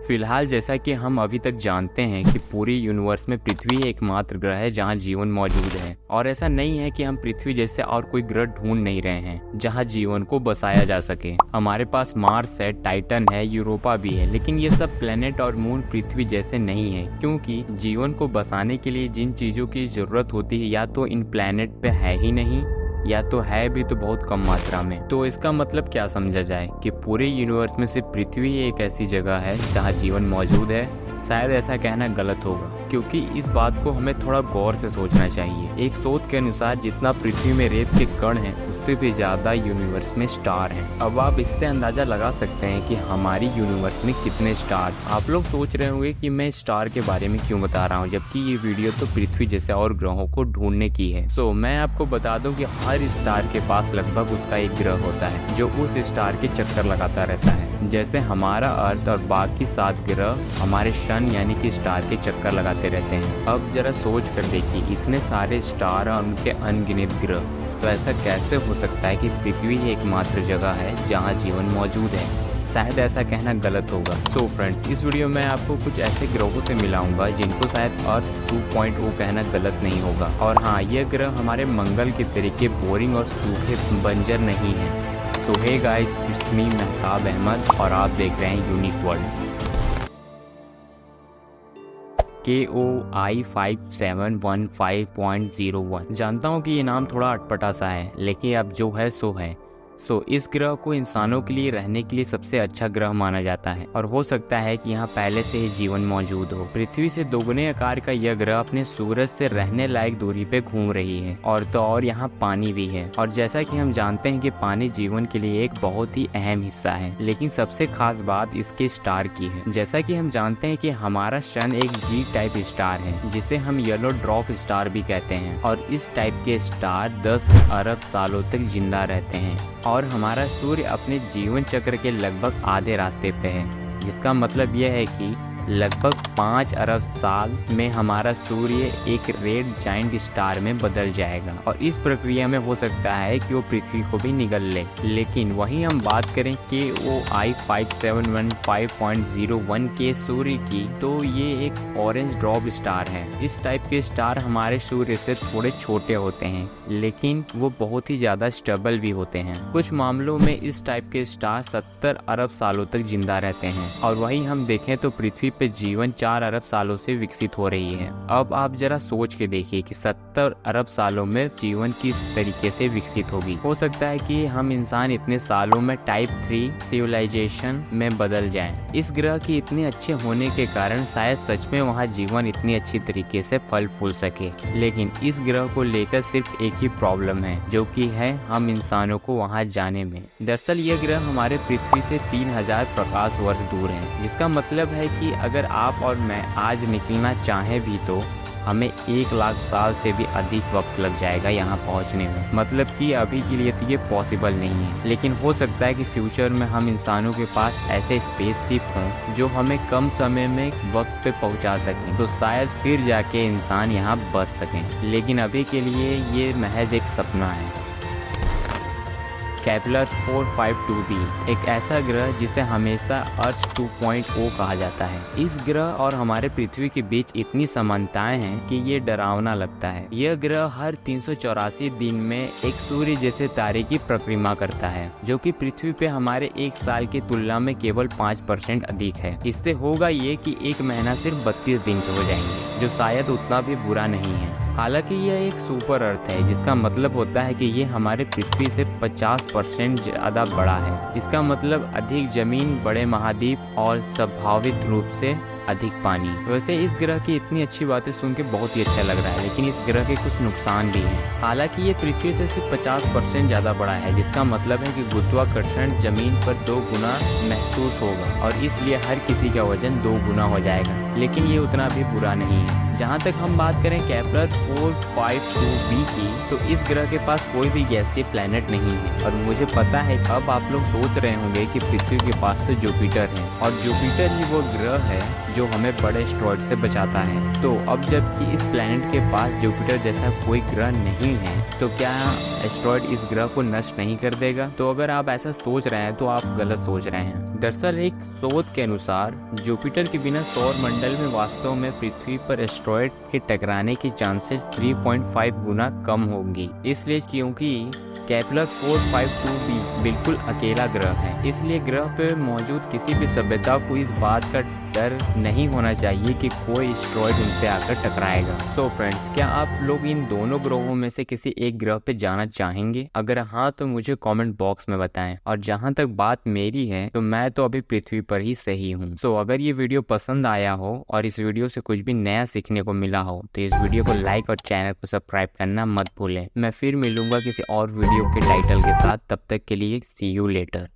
फिलहाल जैसा कि हम अभी तक जानते हैं कि पूरे यूनिवर्स में पृथ्वी एकमात्र ग्रह है जहां जीवन मौजूद है। और ऐसा नहीं है कि हम पृथ्वी जैसे और कोई ग्रह ढूंढ नहीं रहे हैं जहां जीवन को बसाया जा सके। हमारे पास मार्स है, टाइटन है, यूरोपा भी है, लेकिन ये सब प्लेनेट और मून पृथ्वी जैसे नहीं है, क्योंकि जीवन को बसाने के लिए जिन चीजों की जरूरत होती है या तो इन प्लेनेट पे है ही नहीं, या तो है भी तो बहुत कम मात्रा में। तो इसका मतलब क्या समझा जाए कि पूरे यूनिवर्स में सिर्फ पृथ्वी ही एक ऐसी जगह है जहां जीवन मौजूद है? शायद ऐसा कहना गलत होगा, क्योंकि इस बात को हमें थोड़ा गौर से सोचना चाहिए। एक शोध के अनुसार जितना पृथ्वी में रेत के कण हैं, उससे भी ज्यादा यूनिवर्स में स्टार हैं। अब आप इससे अंदाजा लगा सकते हैं कि हमारी यूनिवर्स में कितने स्टार। आप लोग सोच रहे होंगे कि मैं स्टार के बारे में क्यों बता रहा हूँ, जबकि ये वीडियो तो पृथ्वी जैसे और ग्रहों को ढूंढने की है। सो मैं आपको बता दूं कि हर स्टार के पास लगभग उसका एक ग्रह होता है जो उस स्टार के चक्कर लगाता रहता है। जैसे हमारा अर्थ और बाकी 7 ग्रह हमारे सन यानी कि स्टार के चक्कर लगाते रहते हैं। अब जरा सोच कर देखिए, इतने सारे स्टार और उनके अनगिनत ग्रह, तो ऐसा कैसे हो सकता है कि पृथ्वी ही एकमात्र जगह है जहां जीवन मौजूद है? शायद ऐसा कहना गलत होगा। सो फ्रेंड्स, इस वीडियो में आपको कुछ ऐसे ग्रहों से मिलाऊंगा जिनको शायद अर्थ 2.0 कहना गलत नहीं होगा। और हाँ, ये ग्रह हमारे मंगल के तरीके बोरिंग और सूखे बंजर नहीं है। So hey guys, it's me Mehtab Ahmed और आप देख रहे हैं यूनिक वर्ल्ड। KOI 5715.01। जानता हूँ कि ये नाम थोड़ा अटपटा सा है, लेकिन अब जो है सो है। इस ग्रह को इंसानों के लिए रहने के लिए सबसे अच्छा ग्रह माना जाता है और हो सकता है कि यहाँ पहले से ही जीवन मौजूद हो। पृथ्वी से दोगुने आकार का यह ग्रह अपने सूरज से रहने लायक दूरी पे घूम रही है और तो और यहाँ पानी भी है। और जैसा कि हम जानते हैं कि पानी जीवन के लिए एक बहुत ही अहम हिस्सा है, लेकिन सबसे खास बात इसके स्टार की है। जैसा कि हम जानते हैं कि हमारा सन एक G टाइप स्टार है, जिसे हम येलो ड्वार्फ स्टार भी कहते हैं। और इस टाइप के स्टार 10 अरब सालों तक जिंदा रहते हैं और हमारा सूर्य अपने जीवन चक्र के लगभग आधे रास्ते पे है, जिसका मतलब यह है कि लगभग 5 अरब साल में हमारा सूर्य एक रेड जाइंट स्टार में बदल जाएगा। और इस प्रक्रिया में हो सकता है कि वो पृथ्वी को भी निगल ले। लेकिन वहीं हम बात करें KOI 5715.01 के सूर्य की, तो ये एक ऑरेंज ड्वार्फ स्टार है। इस टाइप के स्टार हमारे सूर्य से थोड़े छोटे होते हैं, लेकिन वो बहुत ही ज्यादा स्टेबल भी होते हैं। कुछ मामलों में इस टाइप के स्टार 70 अरब सालों तक जिंदा रहते हैं। और वहीं हम देखें तो पृथ्वी पे जीवन 4 अरब सालों से विकसित हो रही है। अब आप जरा सोच के देखिए कि 70 अरब सालों में जीवन किस तरीके से विकसित होगी। हो सकता है कि हम इंसान इतने सालों में टाइप 3 सिविलाइजेशन में बदल जाएं। इस ग्रह की इतने अच्छे होने के कारण शायद सच में वहाँ जीवन इतनी अच्छी तरीके से फल फूल सके। लेकिन इस ग्रह को लेकर सिर्फ एक ही प्रॉब्लम है, जो कि है हम इंसानों को वहाँ जाने में। दरअसल यह ग्रह हमारे पृथ्वी से 3000 प्रकाश वर्ष दूर है, जिसका मतलब है कि अगर आप और मैं आज निकलना चाहें भी तो हमें 1 लाख साल से भी अधिक वक्त लग जाएगा यहाँ पहुँचने में। मतलब कि अभी के लिए तो ये पॉसिबल नहीं है, लेकिन हो सकता है कि फ्यूचर में हम इंसानों के पास ऐसे स्पेसशिप हों जो हमें कम समय में वक्त पे पहुँचा सकें, तो शायद फिर जाके इंसान यहाँ बच सकें। लेकिन अभी के लिए ये महज एक सपना है। केपलर 452b एक ऐसा ग्रह जिसे हमेशा अर्थ 2.0 कहा जाता है। इस ग्रह और हमारे पृथ्वी के बीच इतनी समानताएं हैं कि ये डरावना लगता है। यह ग्रह हर 384 दिन में एक सूर्य जैसे तारे की परिक्रमा करता है, जो कि पृथ्वी पे हमारे एक साल की तुलना में केवल 5% अधिक है। इससे होगा ये कि एक महीना सिर्फ 32 दिन के हो जाएंगे, जो शायद उतना भी बुरा नहीं है। हालांकि यह एक सुपर अर्थ है, जिसका मतलब होता है कि ये हमारे पृथ्वी से 50% ज़्यादा बड़ा है। इसका मतलब अधिक जमीन, बड़े महाद्वीप और स्वाभाविक रूप से अधिक पानी। वैसे इस ग्रह की इतनी अच्छी बातें सुन के बहुत ही अच्छा लग रहा है, लेकिन इस ग्रह के कुछ नुकसान भी हैं। हालांकि ये पृथ्वी से सिर्फ 50% ज़्यादा बड़ा है, जिसका मतलब है कि गुरुत्वाकर्षण जमीन पर 2 गुना महसूस होगा और इसलिए हर किसी का वजन 2 गुना हो जाएगा। लेकिन ये उतना भी बुरा नहीं है। जहाँ तक हम बात करें केपलर 452b की, तो इस ग्रह के पास कोई भी गैसीय प्लैनेट नहीं है। और मुझे पता है अब आप लोग सोच रहे होंगे कि पृथ्वी के पास तो जुपिटर है, और जुपिटर ही वो ग्रह है जो हमें बड़े एस्ट्रॉयड से बचाता है। तो अब जबकि इस प्लैनेट के पास जुपिटर जैसा कोई ग्रह नहीं है, तो क्या एस्ट्रॉयड इस ग्रह को नष्ट नहीं कर देगा? तो अगर आप ऐसा सोच रहे हैं तो आप गलत सोच रहे हैं। दरअसल एक शोध के अनुसार जुपिटर के बिना सौर मंडल में वास्तव में पृथ्वी पर एस्ट्रॉयड के टकराने की चांसेस 3.5 गुना कम होंगी। इसलिए क्योंकि केपलर 452b बिल्कुल अकेला ग्रह है, इसलिए ग्रह पर मौजूद किसी भी सभ्यता को इस बात का डर नहीं होना चाहिए कि कोई एस्ट्रॉयड उनसे आकर टकराएगा। सो फ्रेंड्स, क्या आप लोग इन दोनों ग्रहों में से किसी एक ग्रह पे जाना चाहेंगे? अगर हाँ तो मुझे कमेंट बॉक्स में बताएं। और जहां तक बात मेरी है तो मैं तो अभी पृथ्वी पर ही सही हूँ। सो अगर ये वीडियो पसंद आया हो और इस वीडियो से कुछ भी नया सीखने को मिला हो तो इस वीडियो को लाइक और चैनल को सब्सक्राइब करना मत भूलें। मैं फिर मिलूंगा किसी और वीडियो के टाइटल के साथ। तब तक के लिए सी यू लेटर।